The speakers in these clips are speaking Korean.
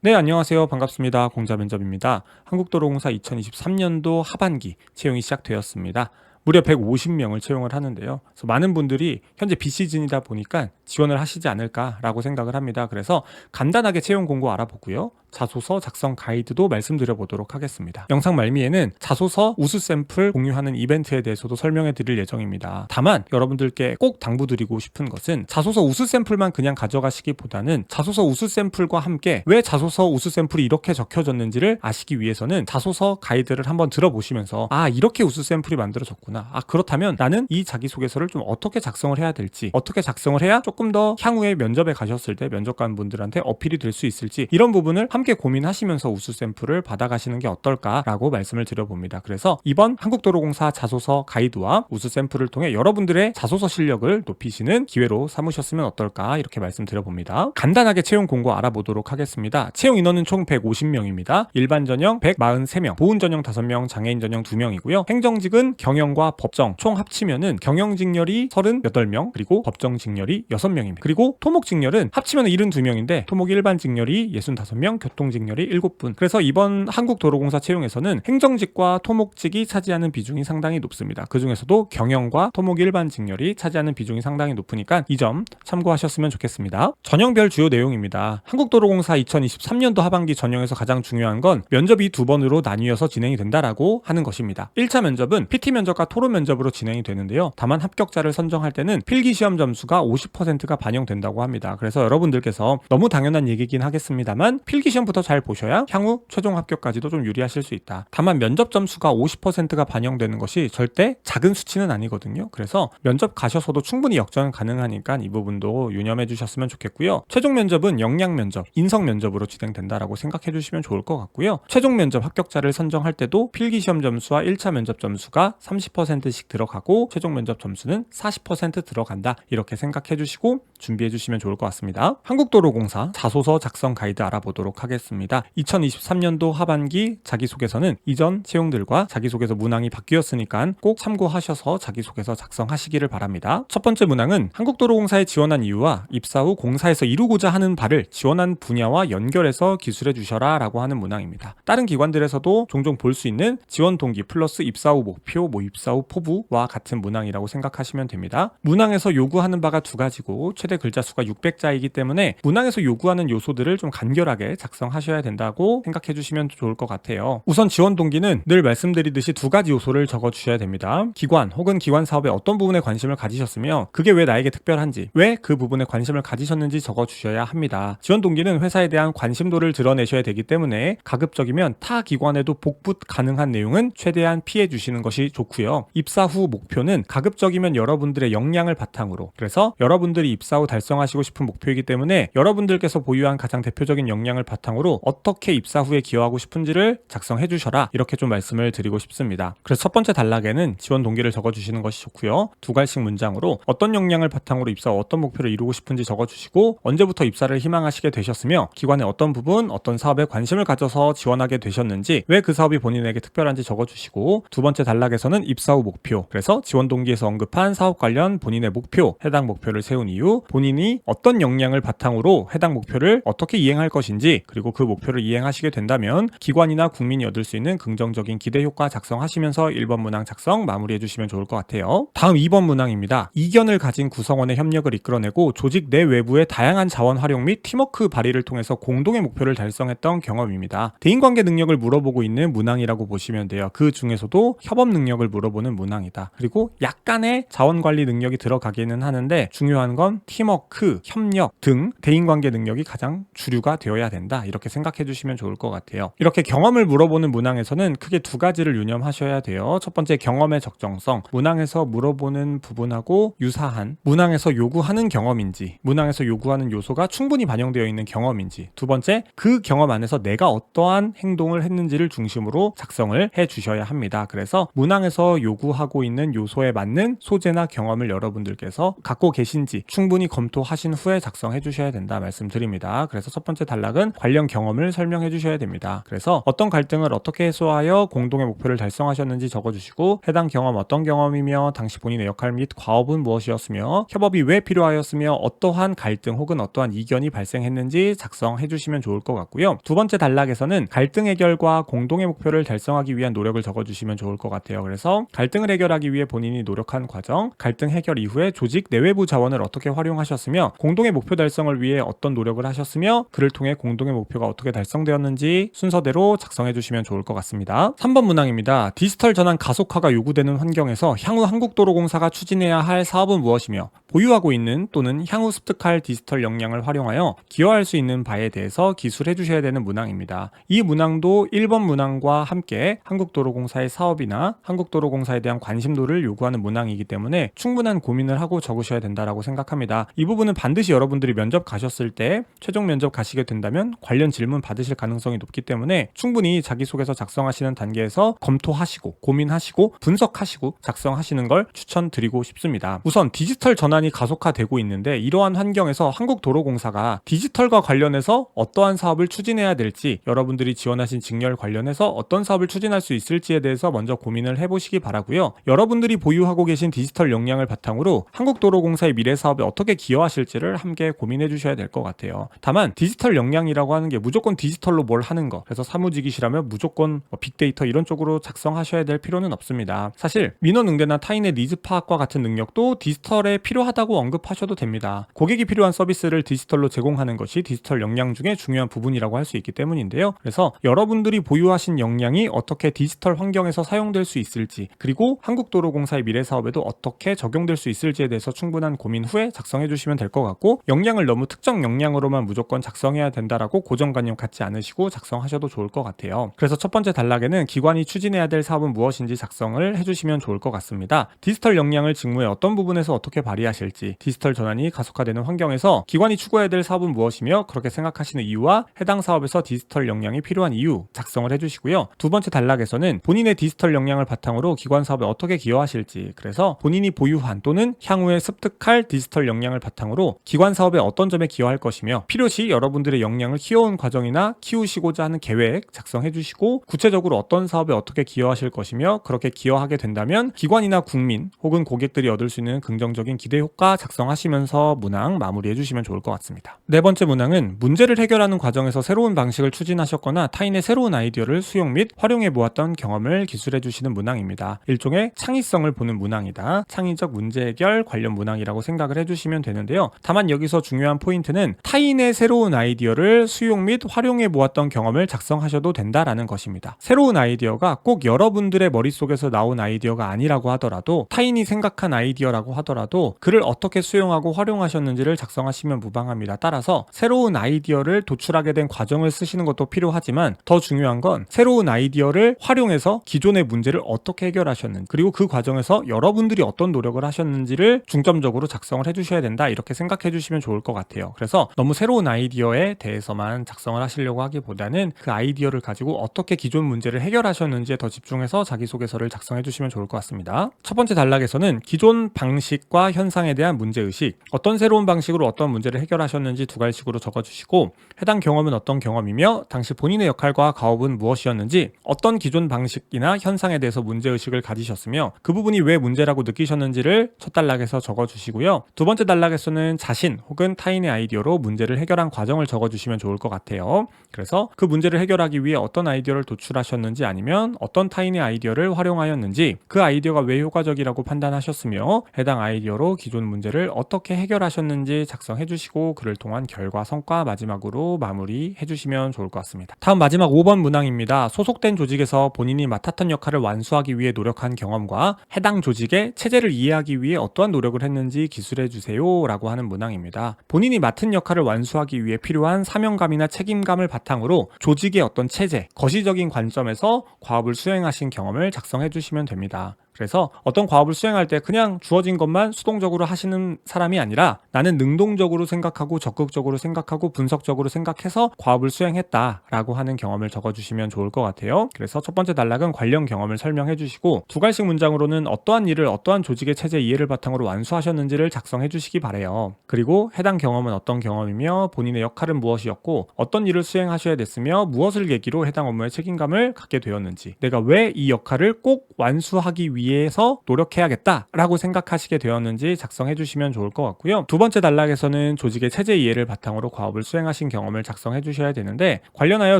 네, 안녕하세요. 반갑습니다. 공자면접입니다. 한국도로공사 2023년도 하반기 채용이 시작되었습니다. 무려 150명을 채용을 하는데요. 그래서 많은 분들이 현재 비시즌이다 보니까 지원을 하시지 않을까라고 생각을 합니다. 그래서 간단하게 채용 공고 알아보고요. 자소서 작성 가이드도 말씀드려 보도록 하겠습니다. 영상 말미에는 자소서 우수 샘플 공유하는 이벤트에 대해서도 설명해 드릴 예정입니다. 다만 여러분들께 꼭 당부드리고 싶은 것은 자소서 우수 샘플만 그냥 가져가시기보다는 자소서 우수 샘플과 함께 왜 자소서 우수 샘플이 이렇게 적혀졌는지를 아시기 위해서는 자소서 가이드를 한번 들어보시면서 이렇게 우수 샘플이 만들어졌구나. 그렇다면 나는 이 자기소개서를 좀 어떻게 작성을 해야 될지, 어떻게 작성을 해야 조금 더 향후에 면접에 가셨을 때 면접관 분들한테 어필이 될 수 있을지, 이런 부분을 함께 고민하시면서 우수 샘플을 받아가시는 게 어떨까라고 말씀을 드려봅니다. 그래서 이번 한국도로공사 자소서 가이드와 우수 샘플을 통해 여러분들의 자소서 실력을 높이시는 기회로 삼으셨으면 어떨까, 이렇게 말씀드려봅니다. 간단하게 채용 공고 알아보도록 하겠습니다. 채용 인원은 총 150명입니다. 일반 전형 143명, 보훈 전형 5명, 장애인 전형 2명이고요. 행정직은 경영과 법정 총 합치면은 경영직렬이 38명, 그리고 법정직렬이 6명입니다. 그리고 토목직렬은 합치면 72명인데 토목 일반 직렬이 65명, 교통직렬이 7분. 그래서 이번 한국도로공사 채용에서는 행정직과 토목직이 차지하는 비중이 상당히 높습니다. 그 중에서도 경영과 토목 일반 직렬이 차지하는 비중이 상당히 높으니까 이 점 참고하셨으면 좋겠습니다. 전형별 주요 내용입니다. 한국도로공사 2023년도 하반기 전형에서 가장 중요한 건 면접이 2번으로 나뉘어서 진행이 된다라고 하는 것입니다. 1차 면접은 PT 면접과 토론 면접으로 진행이 되는데요. 다만 합격자를 선정할 때는 필기시험 점수가 50%가 반영된다고 합니다. 그래서 여러분들께서 너무 당연한 얘기긴 하겠습니다만 필기시험부터 잘 보셔야 향후 최종 합격까지도 좀 유리하실 수 있다. 다만 면접 점수가 50%가 반영되는 것이 절대 작은 수치는 아니거든요. 그래서 면접 가셔서도 충분히 역전 가능하니까 이 부분도 유념해 주셨으면 좋겠고요. 최종 면접은 역량 면접, 인성 면접으로 진행된다라고 생각해 주시면 좋을 것 같고요. 최종 면접 합격자를 선정할 때도 필기시험 점수와 1차 면접 점수가 30%씩 들어가고 최종 면접 점수는 40% 들어간다, 이렇게 생각해 주시고 준비해 주시면 좋을 것 같습니다. 한국도로공사 자소서 작성 가이드 알아보도록 하겠습니다. 2023년도 하반기 자기소개서는 이전 채용들과 자기소개서 문항이 바뀌었으니까 꼭 참고하셔서 자기소개서 작성하시기를 바랍니다. 첫 번째 문항은 한국도로공사에 지원한 이유와 입사 후 공사에서 이루고자 하는 바를 지원한 분야와 연결해서 기술해 주셔라 라고 하는 문항입니다. 다른 기관들에서도 종종 볼 수 있는 지원 동기 플러스 입사 후 목표, 입사 후 포부와 같은 문항이라고 생각하시면 됩니다. 문항에서 요구하는 바가 두 가지고 최대 글자 수가 600자이기 때문에 문항에서 요구하는 요소들을 좀 간결하게 작성하셔야 된다고 생각해 주시면 좋을 것 같아요. 우선 지원 동기는 늘 말씀드리듯이 두 가지 요소를 적어 주셔야 됩니다. 기관 혹은 기관 사업의 어떤 부분에 관심을 가지셨으며 그게 왜 나에게 특별한지, 왜 그 부분에 관심을 가지셨는지 적어 주셔야 합니다. 지원 동기는 회사에 대한 관심도를 드러내셔야 되기 때문에 가급적이면 타 기관에도 복붙 가능한 내용은 최대한 피해 주시는 것이 좋고요. 입사 후 목표는 가급적이면 여러분들의 역량을 바탕으로, 그래서 여러분들이 입사 후 달성하시고 싶은 목표이기 때문에 여러분들께서 보유한 가장 대표적인 역량을 바탕으로 어떻게 입사 후에 기여하고 싶은지를 작성해 주셔라, 이렇게 좀 말씀을 드리고 싶습니다. 그래서 첫 번째 단락에는 지원 동기를 적어 주시는 것이 좋고요. 두 갈씩 문장으로 어떤 역량을 바탕으로 입사 후 어떤 목표를 이루고 싶은지 적어 주시고 언제부터 입사를 희망하시게 되셨으며 기관의 어떤 부분, 어떤 사업에 관심을 가져서 지원하게 되셨는지, 왜 그 사업이 본인에게 특별한지 적어 주시고, 두 번째 단락에서는 입사 후 목표, 그래서 지원 동기에서 언급한 사업 관련 본인의 목표, 해당 목표를 세운 이유, 본인이 어떤 역량을 바탕으로 해당 목표를 어떻게 이행할 것인지, 그리고 그 목표를 이행하시게 된다면 기관이나 국민이 얻을 수 있는 긍정적인 기대 효과 작성하시면서 1번 문항 작성 마무리해 주시면 좋을 것 같아요. 다음 2번 문항입니다. 이견을 가진 구성원의 협력을 이끌어내고 조직 내 외부의 다양한 자원 활용 및 팀워크 발휘를 통해서 공동의 목표를 달성했던 경험입니다. 대인관계 능력을 물어보고 있는 문항이라고 보시면 돼요. 그 중에서도 협업 능력을 물어보는 문항이다. 그리고 약간의 자원관리 능력이 들어가기는 하는데 중요한 건 팀워크, 협력 등 대인관계 능력이 가장 주류가 되어야 된다, 이렇게 생각해 주시면 좋을 것 같아요. 이렇게 경험을 물어보는 문항에서는 크게 두 가지를 유념하셔야 돼요. 첫 번째, 경험의 적정성, 문항에서 물어보는 부분하고 유사한, 문항에서 요구하는 경험인지, 문항에서 요구하는 요소가 충분히 반영되어 있는 경험인지, 두 번째, 그 경험 안에서 내가 어떠한 행동을 했는지를 중심으로 작성을 해 주셔야 합니다. 그래서 문항에서 요구하고 있는 요소에 맞는 소재나 경험을 여러분들께서 갖고 계신지 충분히 검토하신 후에 작성해 주셔야 된다 말씀드립니다. 그래서 첫 번째 단락은 관련 관련 경험을 설명해 주셔야 됩니다. 그래서 어떤 갈등을 어떻게 해소하여 공동의 목표를 달성하셨는지 적어주시고 해당 경험 어떤 경험이며 당시 본인의 역할 및 과업은 무엇이었으며 협업이 왜 필요하였으며 어떠한 갈등 혹은 어떠한 이견이 발생했는지 작성해 주시면 좋을 것 같고요. 두 번째 단락에서는 갈등 해결과 공동의 목표를 달성하기 위한 노력을 적어주시면 좋을 것 같아요. 그래서 갈등을 해결하기 위해 본인이 노력한 과정, 갈등 해결 이후에 조직 내외부 자원을 어떻게 활용하셨으며 공동의 목표 달성을 위해 어떤 노력을 하셨으며 그를 통해 공동의 목표가 어떻게 달성되었는지 순서대로 작성해 주시면 좋을 것 같습니다. 3번 문항입니다. 디지털 전환 가속화가 요구되는 환경에서 향후 한국도로공사가 추진해야 할 사업은 무엇이며 보유하고 있는 또는 향후 습득할 디지털 역량을 활용하여 기여할 수 있는 바에 대해서 기술해 주셔야 되는 문항입니다. 이 문항도 1번 문항과 함께 한국도로공사의 사업이나 한국도로공사에 대한 관심도를 요구하는 문항이기 때문에 충분한 고민을 하고 적으셔야 된다고 생각합니다. 이 부분은 반드시 여러분들이 면접 가셨을 때 최종 면접 가시게 된다면 관련 질문 받으실 가능성이 높기 때문에 충분히 자기소개서 작성하시는 단계에서 검토하시고 고민하시고 분석하시고 작성하시는 걸 추천드리고 싶습니다. 우선 디지털 전환이 가속화되고 있는데 이러한 환경에서 한국도로공사가 디지털과 관련해서 어떠한 사업을 추진해야 될지 여러분들이 지원하신 직렬 관련해서 어떤 사업을 추진할 수 있을지에 대해서 먼저 고민을 해보시기 바라고요. 여러분들이 보유하고 계신 디지털 역량을 바탕으로 한국도로공사의 미래 사업에 어떻게 기여하실지를 함께 고민해 주셔야 될 것 같아요. 다만 디지털 역량이라고 하는 게 무조건 디지털로 뭘 하는 거, 그래서 사무직이시라면 무조건 빅데이터 이런 쪽으로 작성하셔야 될 필요는 없습니다. 사실 민원응대나 타인의 니즈 파악과 같은 능력도 디지털에 필요하다고 언급하셔도 됩니다. 고객이 필요한 서비스를 디지털로 제공하는 것이 디지털 역량 중에 중요한 부분이라고 할 수 있기 때문인데요. 그래서 여러분들이 보유하신 역량이 어떻게 디지털 환경에서 사용될 수 있을지, 그리고 한국도로공사의 미래 사업에도 어떻게 적용될 수 있을지에 대해서 충분한 고민 후에 작성해 주시면 될 것 같고, 역량을 너무 특정 역량으로만 무조건 작성해야 된다라고 고정관념 갖지 않으시고 작성하셔도 좋을 것 같아요. 그래서 첫 번째 단락에는 기관이 추진해야 될 사업은 무엇인지 작성을 해주시면 좋을 것 같습니다. 디지털 역량을 직무의 어떤 부분에서 어떻게 발휘하실지, 디지털 전환이 가속화되는 환경에서 기관이 추구해야 될 사업은 무엇이며 그렇게 생각하시는 이유와 해당 사업에서 디지털 역량이 필요한 이유 작성을 해주시고요. 두 번째 단락에서는 본인의 디지털 역량을 바탕으로 기관 사업에 어떻게 기여하실지, 그래서 본인이 보유한 또는 향후에 습득할 디지털 역량을 바탕으로 기관 사업에 어떤 점에 기여할 것이며 필요시 여러분들의 역량을 키워온 과정이나 키우시고자 하는 계획 작성해 주시고, 구체적으로 어떤 사업에 어떻게 기여하실 것이며 그렇게 기여하게 된다면 기관이나 국민 혹은 고객들이 얻을 수 있는 긍정적인 기대 효과 작성하시면서 문항 마무리해 주시면 좋을 것 같습니다. 네 번째 문항은 문제를 해결하는 과정에서 새로운 방식을 추진하셨거나 타인의 새로운 아이디어를 수용 및 활용해 보았던 경험을 기술해 주시는 문항입니다. 일종의 창의성을 보는 문항이다. 창의적 문제 해결 관련 문항이라고 생각을 해주시면 되는데요. 다만 여기서 중요한 포인트는 타인의 새로운 아이디어를 수용 및 활용해 보았던 경험을 작성하셔도 된다라는 것입니다. 새로운 아이디어가 꼭 여러분들의 머릿속에서 나온 아이디어가 아니라고 하더라도, 타인이 생각한 아이디어라고 하더라도 그를 어떻게 수용하고 활용하셨는지를 작성하시면 무방합니다. 따라서 새로운 아이디어를 도출하게 된 과정을 쓰시는 것도 필요하지만 더 중요한 건 새로운 아이디어를 활용해서 기존의 문제를 어떻게 해결하셨는지, 그리고 그 과정에서 여러분들이 어떤 노력을 하셨는지를 중점적으로 작성을 해주셔야 된다, 이렇게 생각해 주시면 좋을 것 같아요. 그래서 너무 새로운 아이디어에 대해서만 작성을 하시려고 하기보다는 그 아이디어를 가지고 어떻게 기존 문제를 해결하셨는지에 더 집중해서 자기소개서를 작성해 주시면 좋을 것 같습니다. 첫 번째 단락에서는 기존 방식과 현상에 대한 문제의식, 어떤 새로운 방식으로 어떤 문제를 해결하셨는지 두 가지식으로 적어주시고, 해당 경험은 어떤 경험이며 당시 본인의 역할과 과업은 무엇이었는지, 어떤 기존 방식이나 현상에 대해서 문제의식을 가지셨으며 그 부분이 왜 문제라고 느끼셨는지를 첫 단락에서 적어주시고요. 두 번째 단락에서는 자신 혹은 타인의 아이디어로 문제를 해결한 과정을 적어주시면 좋을 것 같아요. 그래서 그 문제를 해결하기 위해 어떤 아이디어를 도출하셨는지, 아니면 어떤 타인의 아이디어를 활용하였는지, 그 아이디어가 왜 효과적이라고 판단하셨으며 해당 아이디어로 기존 문제를 어떻게 해결하셨는지 작성해 주시고 그를 통한 결과, 성과 마지막으로 마무리해 주시면 좋을 것 같습니다. 다음 마지막 5번 문항입니다. 소속된 조직에서 본인이 맡았던 역할을 완수하기 위해 노력한 경험과 해당 조직의 체제를 이해하기 위해 어떠한 노력을 했는지 기술해 주세요 라고 하는 문항입니다. 본인이 맡은 역할을 완수하기 위해 필요한 사명감이나 책임감을 바탕으로 조직의 어떤 체제, 거시적인 관점에서 과업을 수행하신 경험을 작성해 주시면 됩니다. 그래서 어떤 과업을 수행할 때 그냥 주어진 것만 수동적으로 하시는 사람이 아니라 나는 능동적으로 생각하고 적극적으로 생각하고 분석적으로 생각해서 과업을 수행했다라고 하는 경험을 적어주시면 좋을 것 같아요. 그래서 첫 번째 단락은 관련 경험을 설명해 주시고 두 갈씩 문장으로는 어떠한 일을 어떠한 조직의 체제 이해를 바탕으로 완수하셨는지를 작성해 주시기 바래요. 그리고 해당 경험은 어떤 경험이며 본인의 역할은 무엇이었고 어떤 일을 수행하셔야 됐으며 무엇을 계기로 해당 업무에 책임감을 갖게 되었는지, 내가 왜 이 역할을 꼭 완수하기 위해서 노력해야겠다라고 생각하시게 되었는지 작성해 주시면 좋을 것 같고요. 두 번째 단락에서는 조직의 체제 이해를 바탕으로 과업을 수행하신 경험을 작성해 주셔야 되는데, 관련하여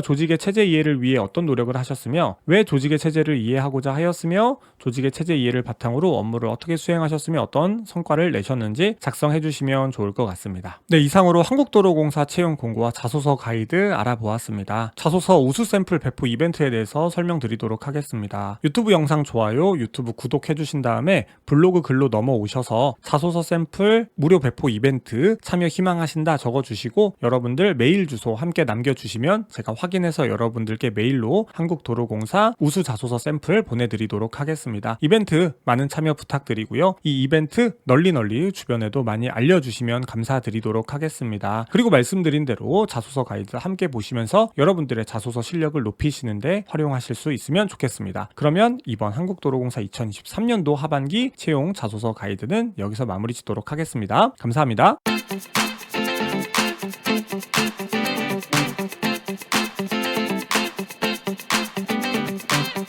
조직의 체제 이해를 위해 어떤 노력을 하셨으며 왜 조직의 체제를 이해하고자 하였으며 조직의 체제 이해를 바탕으로 업무를 어떻게 수행하셨으며 어떤 성과를 내셨는지 작성해 주시면 좋을 것 같습니다. 네, 이상으로 한국도로공사 채용 공고와 자소서 가이드 알아보았습니다. 자소서 우수 샘플 배포 이벤트에 대해서 설명드리도록 하겠습니다. 유튜브 영상 좋아요, 유튜브 구독해 주신 다음에 블로그 글로 넘어오셔서 자소서 샘플 무료 배포 이벤트 참여 희망하신다 적어주시고 여러분들 메일 주소 함께 남겨주시면 제가 확인해서 여러분들께 메일로 한국도로공사 우수 자소서 샘플 보내드리도록 하겠습니다. 이벤트 많은 참여 부탁드리고요. 이 이벤트 널리 주변에도 많이 알려주시면 감사드리도록 하겠습니다. 그리고 말씀드린 대로 자소서 가이드 함께 보시면서 여러분들의 자소서 실력을 높이시는데 활용하실 수 있으면 좋겠습니다. 그러면 이번 한국도로공사 2023년도 하반기 채용 자소서 가이드는 여기서 마무리 짓도록 하겠습니다. 감사합니다.